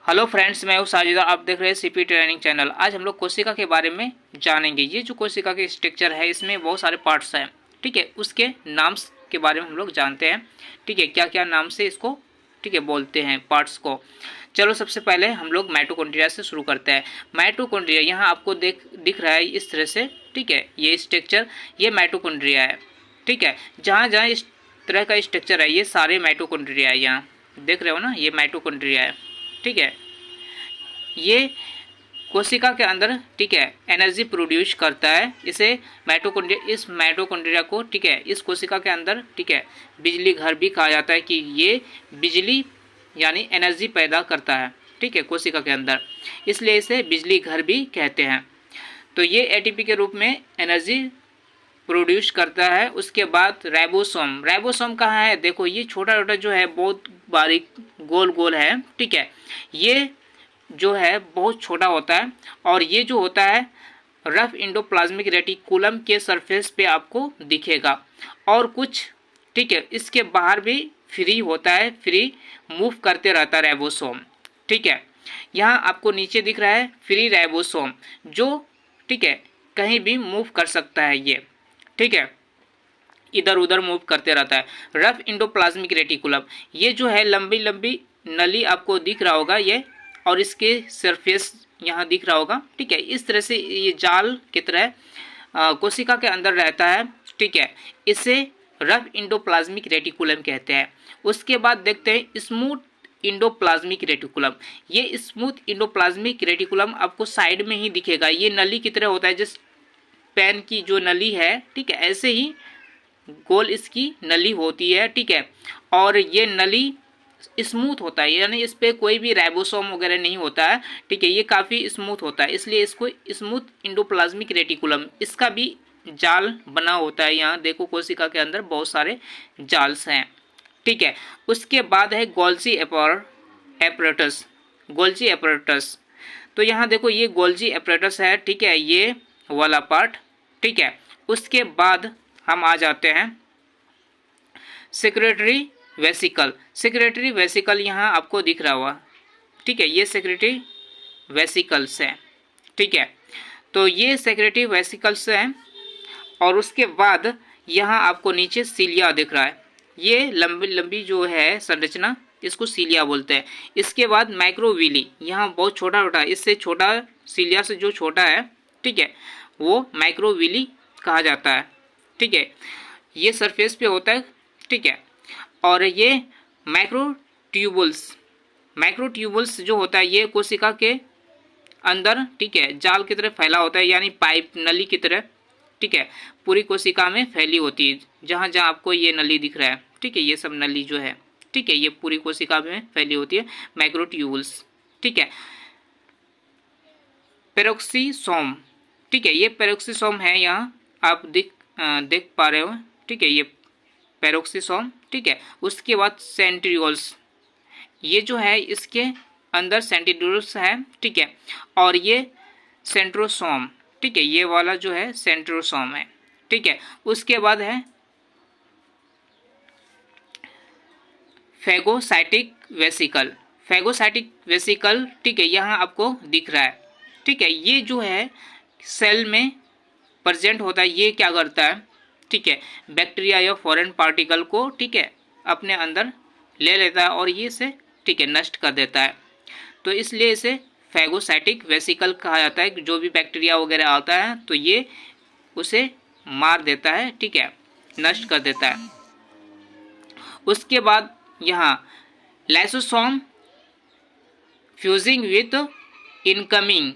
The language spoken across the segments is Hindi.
हेलो फ्रेंड्स, मैं हूँ साजिदा। आप देख रहे हैं सीपी ट्रेनिंग चैनल। आज हम लोग कोशिका के बारे में जानेंगे। ये जो कोशिका के स्ट्रक्चर है, इसमें बहुत सारे पार्ट्स हैं। ठीक है, उसके नाम के बारे में हम लोग जानते हैं। ठीक है, क्या क्या नाम से इसको बोलते हैं पार्ट्स को। चलो, सबसे पहले हम लोग माइटोकॉन्ड्रिया से शुरू करते हैं। माइटोकॉन्ड्रिया यहाँ आपको दिख रहा है इस तरह से। ठीक है, ये स्ट्रक्चर ये माइटोकॉन्ड्रिया है। ठीक है, जहाँ जहाँ इस तरह का स्ट्रक्चर है ये सारे माइटोकॉन्ड्रिया है। यहाँ देख रहे हो ना, ये माइटोकॉन्ड्रिया है। ठीक है, ये कोशिका के अंदर एनर्जी प्रोड्यूस करता है। इसे इस माइटोकॉन्ड्रिया को इस कोशिका के अंदर बिजली घर भी कहा जाता है, कि ये बिजली यानी एनर्जी पैदा करता है। ठीक है, कोशिका के अंदर, इसलिए इसे बिजली घर भी कहते हैं। तो ये एटीपी के रूप में एनर्जी प्रोड्यूस करता है। उसके बाद राइबोसोम कहाँ है? देखो, ये छोटा छोटा जो है, बहुत बारीक गोल गोल है। ठीक है, ये जो है बहुत छोटा होता है, और ये जो होता है रफ इंडोप्लाज्मिक रेटिकुलम के सरफेस पे आपको दिखेगा। और कुछ इसके बाहर भी फ्री होता है, फ्री मूव करते रहता है राइबोसोम। ठीक है, यहाँ आपको नीचे दिख रहा है फ्री राइबोसोम, जो कहीं भी मूव कर सकता है ये। ठीक है, इधर उधर मूव करते रहता है। रफ इंडोप्लाज्मिक रेटिकुलम, ये जो है लंबी लंबी नली आपको दिख रहा होगा ये, और इसके सरफेस यहाँ दिख रहा होगा। ठीक है, इस तरह से ये जाल की तरह कोशिका के अंदर रहता है। ठीक है, इसे रफ इंडोप्लाज्मिक रेटिकुलम कहते हैं। उसके बाद देखते हैं स्मूथ इंडोप्लाज्मिक रेटिकुलम। ये स्मूथ इंडोप्लाज्मिक रेटिकुलम आपको साइड में ही दिखेगा। ये नली की तरह होता है, जिस पेन की जो नली है, ठीक है, ऐसे ही गोल इसकी नली होती है। ठीक है, और ये नली स्मूथ होता है, यानी इस पे कोई भी राइबोसोम वगैरह नहीं होता है। ठीक है, ये काफ़ी स्मूथ होता है, इसलिए इसको स्मूथ इंडोप्लाज्मिक रेटिकुलम, इसका भी जाल बना होता है। यहाँ देखो, कोशिका के अंदर बहुत सारे जाल्स हैं। ठीक है, उसके बाद है गोल्जी एपरेटस। तो यहाँ देखो, ये गोल्जी एपरेटस है। ठीक है, ये वाला पार्ट। ठीक है, उसके बाद हम आ जाते हैं सेक्रेटरी वेसिकल यहाँ आपको दिख रहा हुआ। ठीक है, ये सेक्रेटरी वेसिकल्स हैं। ठीक है, तो ये सेक्रेटरी वेसिकल्स हैं। और उसके बाद यहाँ आपको नीचे सीलिया दिख रहा है। ये लंबी लंबी जो है संरचना, इसको सीलिया बोलते हैं। इसके बाद माइक्रोविली, यहाँ बहुत छोटा छोटा, इससे छोटा, सीलिया से जो छोटा है, ठीक है, वो माइक्रोविली कहा जाता है। ठीक है, ये सरफेस पे होता है। ठीक है, और ये माइक्रोट्यूबुल्स जो होता है, ये कोशिका के अंदर जाल की तरह फैला होता है, यानी पाइप नली की तरह। ठीक है, पूरी कोशिका में फैली होती है, जहाँ जहाँ आपको ये नली दिख रहा है। ठीक है, ये सब नली जो है, ठीक है, ये पूरी कोशिका में फैली होती है, माइक्रोट्यूबुल्स। ठीक है, पेरोक्सीसोम। ठीक है, ये पेरोक्सीसोम है, यहाँ आप देख पा रहे हो। ठीक है, ये पेरोक्सीसोम। ठीक है, उसके बाद सेंट्रियोल्स, ये जो है इसके अंदर सेंट्रियोल्स है। ठीक है, और ये सेंट्रोसोम। ठीक है, ये वाला जो है सेंट्रोसोम है। ठीक है, उसके बाद है फेगोसाइटिक वेसिकल। ठीक है, यहाँ आपको दिख रहा है। ठीक है, ये जो है सेल में प्रेजेंट होता है। ये क्या करता है? ठीक है, बैक्टीरिया या फॉरेन पार्टिकल को अपने अंदर ले लेता है, और ये इसे नष्ट कर देता है। तो इसलिए इसे फैगोसाइटिक वेसिकल कहा जाता है। जो भी बैक्टीरिया वगैरह आता है, तो ये उसे मार देता है। ठीक है, नष्ट कर देता है। उसके बाद यहाँ lysosome fusing with incoming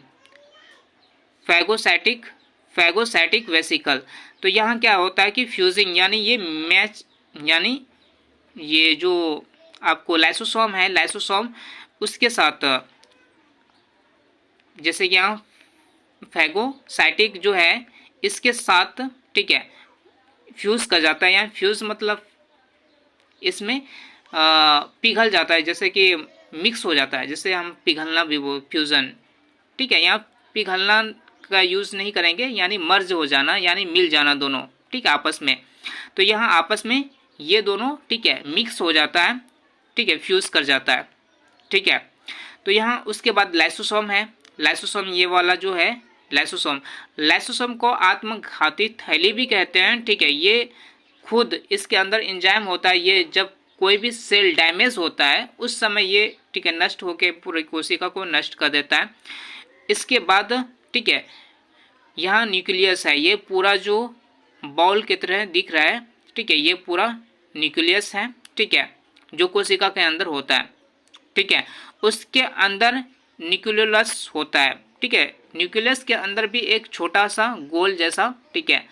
phagocytic vesicle. तो यहाँ क्या होता है कि फ्यूजिंग, यानी ये मैच, यानी ये जो आपको लाइसोसोम है, लाइसोसोम उसके साथ, जैसे कि यहाँ फैगोसाइटिक जो है, इसके साथ फ्यूज कर जाता है। यहाँ फ्यूज मतलब इसमें पिघल जाता है, जैसे कि मिक्स हो जाता है, जैसे हम पिघलना भी वो फ्यूज़न। ठीक है, यहाँ पिघलना का यूज़ नहीं करेंगे, यानी मर्ज हो जाना, यानी मिल जाना दोनों। ठीक है, आपस में। तो यहाँ आपस में ये दोनों मिक्स हो जाता है। ठीक है, फ्यूज़ कर जाता है। ठीक है, तो यहाँ उसके बाद लाइसोसोम है। लाइसोसोम ये वाला जो है लाइसोसोम को आत्मघाती थैली भी कहते हैं, ठीक है। ये खुद इसके अंदर एंजाइम होता है, ये जब कोई भी सेल डैमेज होता है उस समय ये, ठीक है, नष्ट होकर पूरी कोशिका को नष्ट कर देता है। इसके बाद, ठीक है, यहाँ न्यूक्लियस है, ये पूरा जो बॉल की तरह दिख रहा है, ठीक है, ये पूरा न्यूक्लियस है, ठीक है, जो कोशिका के अंदर होता है, ठीक है। उसके अंदर न्यूक्लियस होता है, ठीक है। न्यूक्लियस के अंदर भी एक छोटा सा गोल जैसा, ठीक है,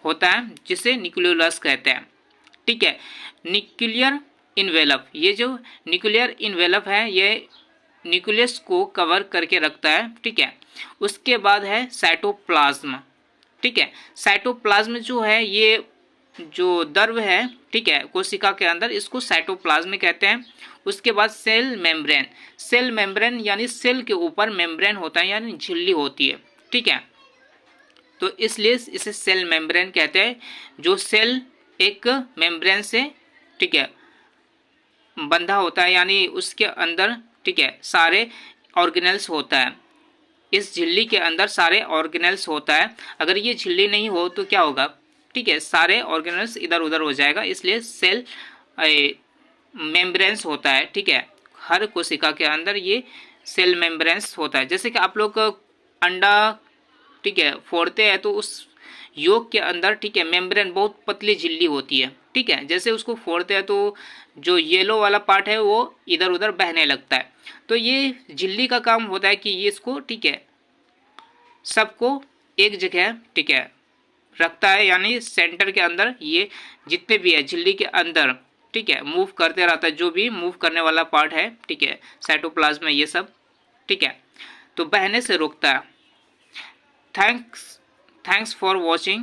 होता है जिसे न्यूक्लियस कहते हैं, ठीक है। न्यूक्लियर इन्वेलप, ये जो न्यूक्लियर इन्वेलप है ये न्यूक्लियस को कवर करके रखता है, ठीक है। उसके बाद है साइटोप्लाज्म, ठीक है। साइटोप्लाज्म जो है ये जो द्रव है, ठीक है, कोशिका के अंदर, इसको साइटोप्लाज्म कहते हैं। उसके बाद सेल मेम्ब्रेन, सेल मेम्ब्रेन यानी सेल के ऊपर मेम्ब्रेन होता है यानी झिल्ली होती है, ठीक है, तो इसलिए इसे सेल मेम्ब्रेन कहते हैं। जो सेल एक मेम्ब्रेन से, ठीक है, बंधा होता है यानी उसके अंदर, ठीक है, सारे ऑर्गेनेल्स होता है, इस झिल्ली के अंदर सारे ऑर्गेनेल्स होता है। अगर ये झिल्ली नहीं हो तो क्या होगा, ठीक है, सारे ऑर्गेनेल्स इधर उधर हो जाएगा, इसलिए सेल मेम्ब्रेन्स होता है, ठीक है। हर कोशिका के अंदर ये सेल मेम्ब्रेन्स होता है। जैसे कि आप लोग अंडा, ठीक है, फोड़ते हैं तो उस योग के अंदर, ठीक है, मेम्ब्रेन बहुत पतली झिल्ली होती है, ठीक है। जैसे उसको फोड़ते हैं तो जो येलो वाला पार्ट है वो इधर उधर बहने लगता है। तो ये झिल्ली का काम होता है कि ये इसको, ठीक है, सबको एक जगह, ठीक है, रखता है, यानी सेंटर के अंदर ये जितने भी है झिल्ली के अंदर, ठीक है, मूव करते रहता है, जो भी मूव करने वाला पार्ट है, ठीक है, साइटोप्लाज्म में ये सब, ठीक है, तो बहने से रोकता है। Thanks for watching.